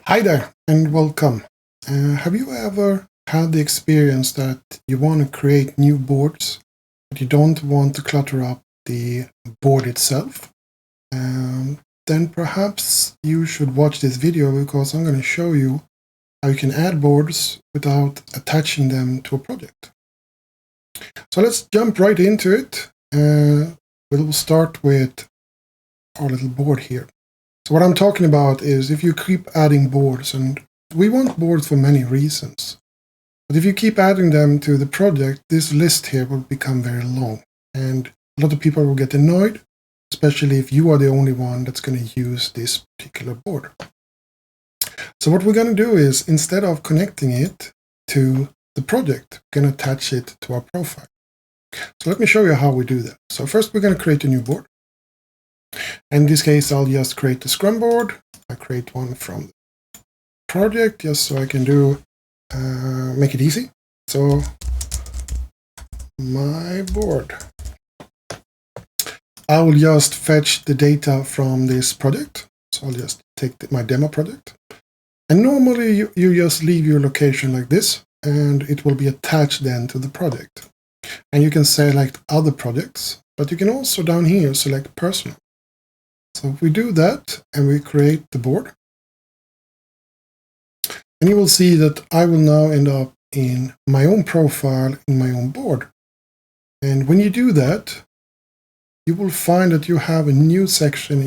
Hi there and welcome. Have you ever had the experience that you want to create new boards, but you don't want to clutter up the board itself? Then perhaps you should watch this video because I'm going to show you how you can add boards without attaching them to a project. So let's jump right into it. We'll start with our little board here. So what I'm talking about is if you keep adding boards, and we want boards for many reasons, but if you keep adding them to the project, this list here will become very long, and a lot of people will get annoyed, especially if you are the only one that's going to use this particular board. So what we're going to do is, instead of connecting it to the project, we're going to attach it to our profile. So let me show you how we do that. So first we're going to create a new board. In this case, I'll just create the Scrum board. I create one from the project just so I can make it easy. So my board. I will just fetch the data from this project. So I'll just take my demo project. And normally you just leave your location like this, and it will be attached then to the project. And you can select other projects, but you can also down here select personal. So if we do that and we create the board, and you will see that I will now end up in my own profile in my own board. And when you do that, you will find that you have a new section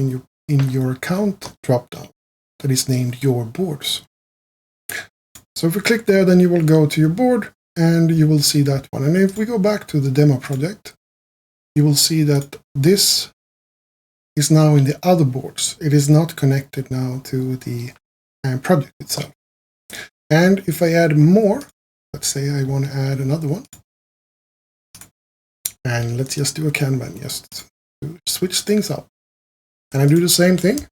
in your account dropdown that is named Your Boards. So if we click there, then you will go to your board and you will see that one. And if we go back to the demo project, you will see that this is now in the other boards. It is not connected now to the project itself. And if I add more, let's say I want to add another one, and let's just do a Kanban just to switch things up. And I do the same thing.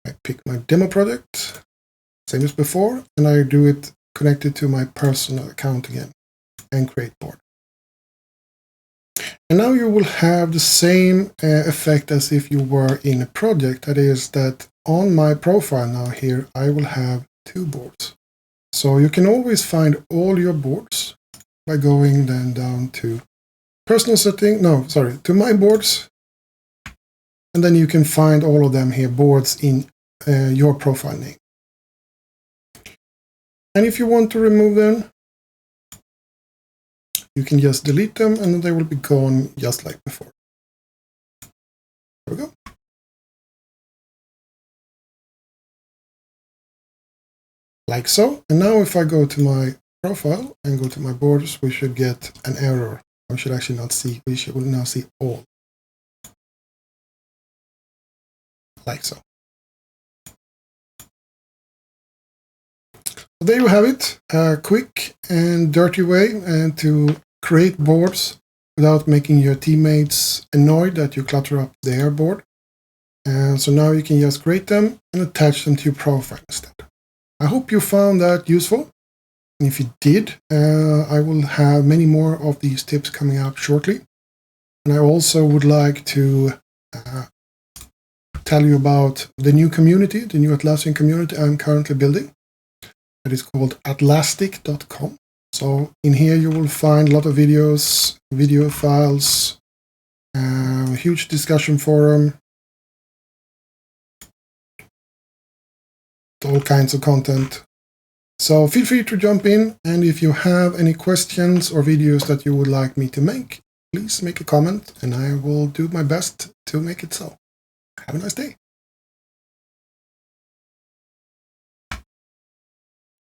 I pick my demo project, same as before, and I do it connected to my personal account again, and create board. And now you will have the same effect as if you were in a project. That is that on my profile now here, I will have two boards. So you can always find all your boards by going then down to personal setting, to my boards. And then you can find all of them here, boards in your profile name. And if you want to remove them, you can just delete them and then they will be gone just like before. There we go. Like so. And now if I go to my profile and go to my boards, we should get an error. We should actually not see, we should now see all. Like so. So there you have it. A quick and dirty way to create boards without making your teammates annoyed that you clutter up their board. And so now you can just create them and attach them to your profile instead. I hope you found that useful. And if you did, I will have many more of these tips coming up shortly. And I also would like to tell you about the new community, the new Atlassian community I'm currently building. It is called atlastic.com. So in here you will find a lot of videos, video files, a huge discussion forum, all kinds of content. So feel free to jump in, and if you have any questions or videos that you would like me to make, please make a comment and I will do my best to make it so. Have a nice day.